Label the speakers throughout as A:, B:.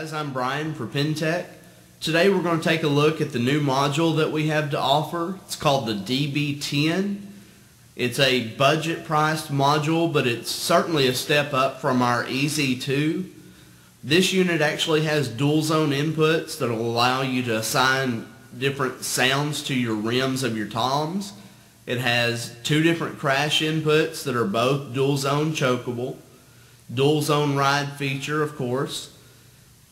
A: guys, I'm Brian for Pintech. Today we're going to take a look at the new module that we have to offer. It's called the DB10. It's a budget priced module, but it's certainly a step up from our EZ2. This unit actually has dual zone inputs that will allow you to assign different sounds to your rims of your toms. It has two different crash inputs that are both dual zone chokeable. Dual zone ride feature, of course.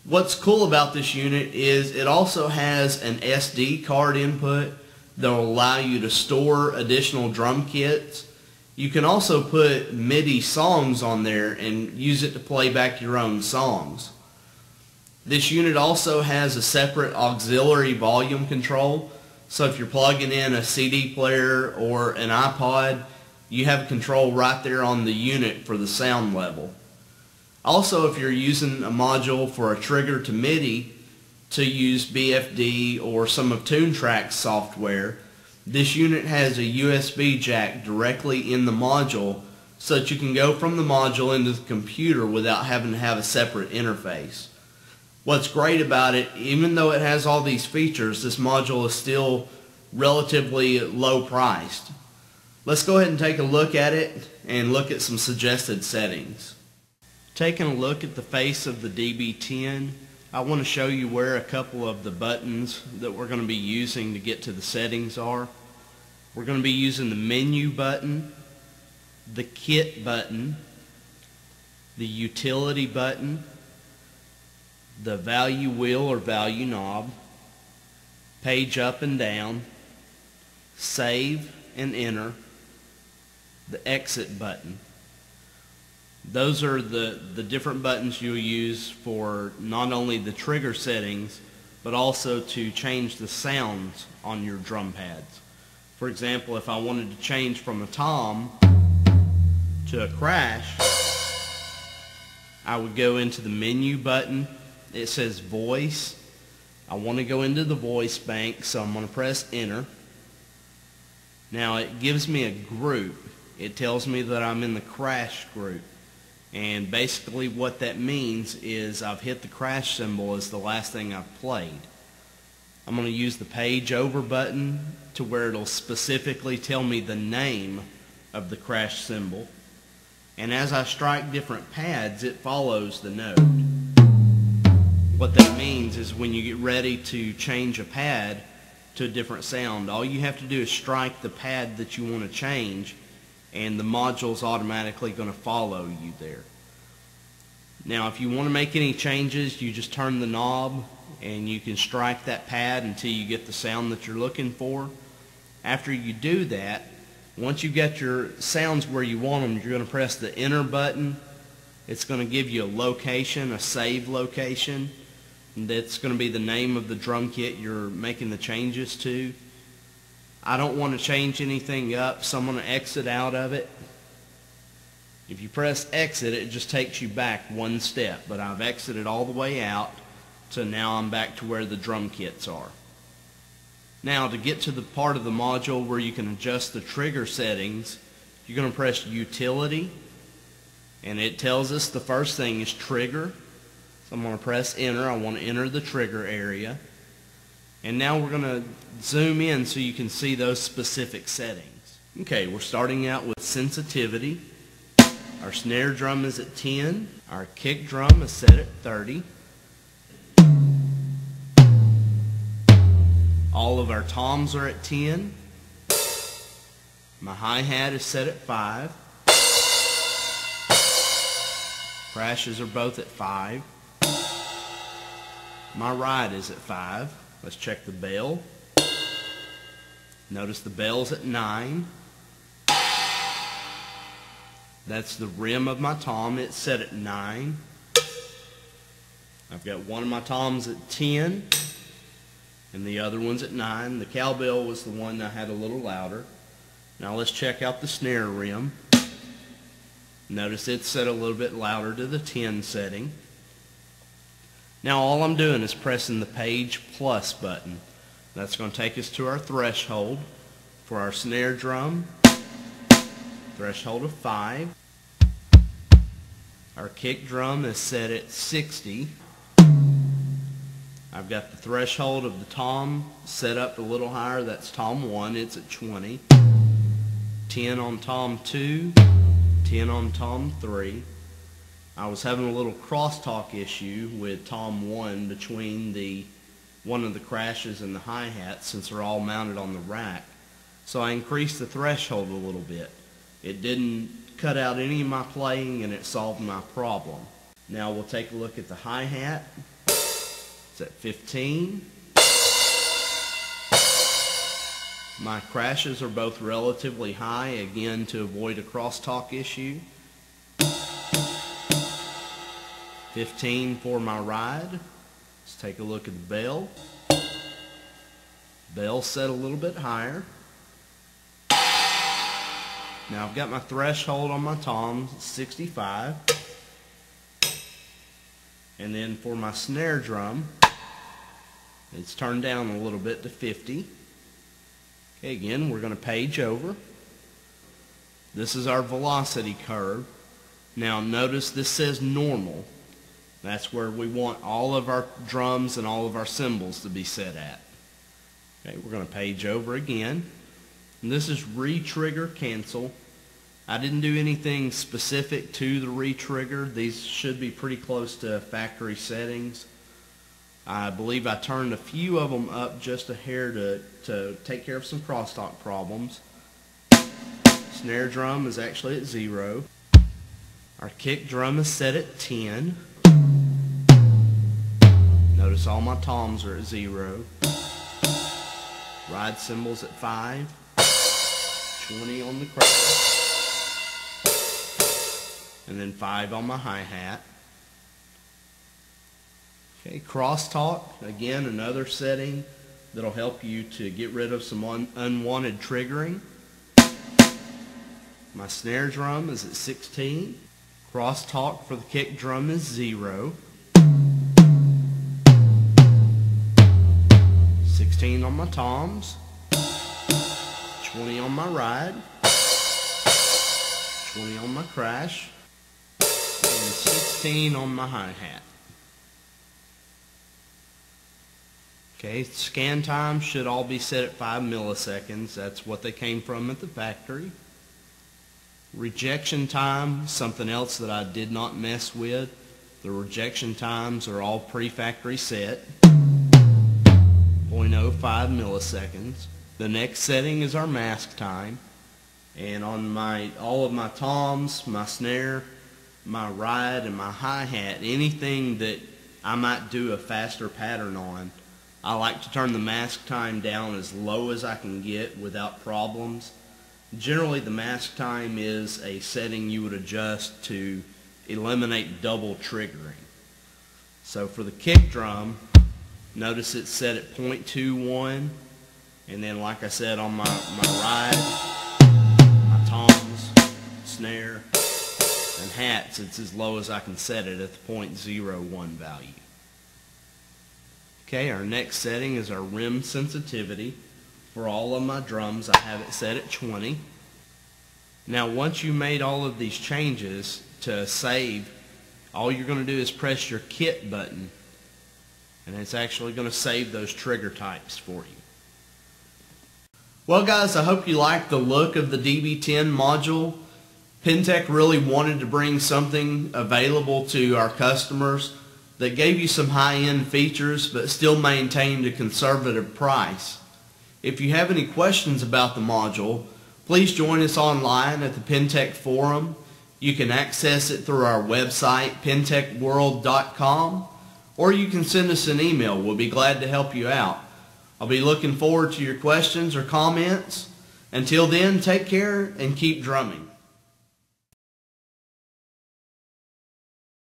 A: What's cool about this unit is it also has an SD card input that will allow you to store additional drum kits. You can also put MIDI songs on there and use it to play back your own songs. This unit also has a separate auxiliary volume control, so if you're plugging in a CD player or an iPod, you have control right there on the unit for the sound level. Also, if you're using a module for a trigger to MIDI to use BFD or some of TuneTrack's software, this unit has a USB jack directly in the module so that you can go from the module into the computer without having to have a separate interface. What's great about it, even though it has all these features, this module is still relatively low priced. Let's go ahead and take a look at it and look at some suggested settings. Taking a look at the face of the DB10, I want to show you where a couple of the buttons that we're going to be using to get to the settings are. We're going to be using the menu button, the kit button, the utility button, the value wheel or value knob, page up and down, save and enter, the exit button. Those are the different buttons you'll use for not only the trigger settings, but also to change the sounds on your drum pads. For example, if I wanted to change from a tom to a crash, I would go into the menu button. It says voice. I want to go into the voice bank, so I'm going to press enter. Now it gives me a group. It tells me that I'm in the crash group. And basically what that means is I've hit the crash symbol as the last thing I've played. I'm going to use the page over button to where it'll specifically tell me the name of the crash symbol. And as I strike different pads, it follows the note. What that means is when you get ready to change a pad to a different sound, all you have to do is strike the pad that you want to change, and the module's automatically going to follow you there. Now if you want to make any changes, you just turn the knob and you can strike that pad until you get the sound that you're looking for. After you do that, once you've got your sounds where you want them, you're going to press the enter button. It's going to give you a location, a save location. That's going to be the name of the drum kit you're making the changes to. I don't want to change anything up, so I'm going to exit out of it. If you press exit, it just takes you back one step, but I've exited all the way out, so now I'm back to where the drum kits are. Now to get to the part of the module where you can adjust the trigger settings, you're going to press utility, and it tells us the first thing is trigger. So I'm going to press enter. I want to enter the trigger area. And now we're going to zoom in so you can see those specific settings. Okay, we're starting out with sensitivity. Our snare drum is at 10. Our kick drum is set at 30. All of our toms are at 10. My hi-hat is set at 5. Crashes are both at 5. My ride is at 5. Let's check the bell. Notice the bell's at 9. That's the rim of my tom. It's set at 9. I've got one of my toms at 10 and the other one's at 9. The cowbell was the one I had a little louder. Now let's check out the snare rim. Notice it's set a little bit louder to the 10 setting. Now all I'm doing is pressing the page plus button. That's going to take us to our threshold for our snare drum. Threshold of 5. Our kick drum is set at 60. I've got the threshold of the tom set up a little higher. That's tom 1, it's at 20. 10 on tom 2, 10 on tom 3. I was having a little crosstalk issue with tom 1 between one of the crashes and the hi-hat, since they're all mounted on the rack. So I increased the threshold a little bit. It didn't cut out any of my playing, and it solved my problem. Now we'll take a look at the hi-hat. It's at 15. My crashes are both relatively high, again to avoid a crosstalk issue. 15 for my ride. Let's take a look at the bell. Bell set a little bit higher. Now I've got my threshold on my toms at 65. And then for my snare drum, it's turned down a little bit to 50. Okay, again, we're going to page over. This is our velocity curve. Now notice this says normal. That's where we want all of our drums and all of our cymbals to be set at. Okay, we're going to page over again. And this is re-trigger cancel. I didn't do anything specific to the re-trigger. These should be pretty close to factory settings. I believe I turned a few of them up just a hair to take care of some crosstalk problems. Snare drum is actually at 0. Our kick drum is set at 10. Notice all my toms are at 0. Ride cymbals at 5. 20 on the crash. And then 5 on my hi-hat. Okay, crosstalk, again another setting that'll help you to get rid of some unwanted triggering. My snare drum is at 16. Crosstalk for the kick drum is 0. 16 on my toms. 20 on my ride. 20 on my crash. And 16 on my hi-hat. Okay, scan time should all be set at 5 milliseconds. That's what they came from at the factory. Rejection time, something else that I did not mess with. The rejection times are all pre-factory set. 0.05 milliseconds. The next setting is our mask time. And on all of my toms, my snare, my ride, and my hi-hat, anything that I might do a faster pattern on, I like to turn the mask time down as low as I can get without problems. Generally, the mask time is a setting you would adjust to eliminate double triggering. So for the kick drum, notice it's set at 0.21, and then like I said on my ride, my toms, snare, and hats, it's as low as I can set it at the 0.01 value. Okay, our next setting is our rim sensitivity. For all of my drums, I have it set at 20. Now, once you made all of these changes to save, all you're going to do is press your kit button, and it's actually going to save those trigger types for you. Well, guys, I hope you like the look of the DB10 module. Pintech really wanted to bring something available to our customers that gave you some high-end features but still maintained a conservative price. If you have any questions about the module, please join us online at the Pintech forum. You can access it through our website, pintechworld.com, or you can send us an email. We'll be glad to help you out. I'll be looking forward to your questions or comments. Until then, take care and keep drumming.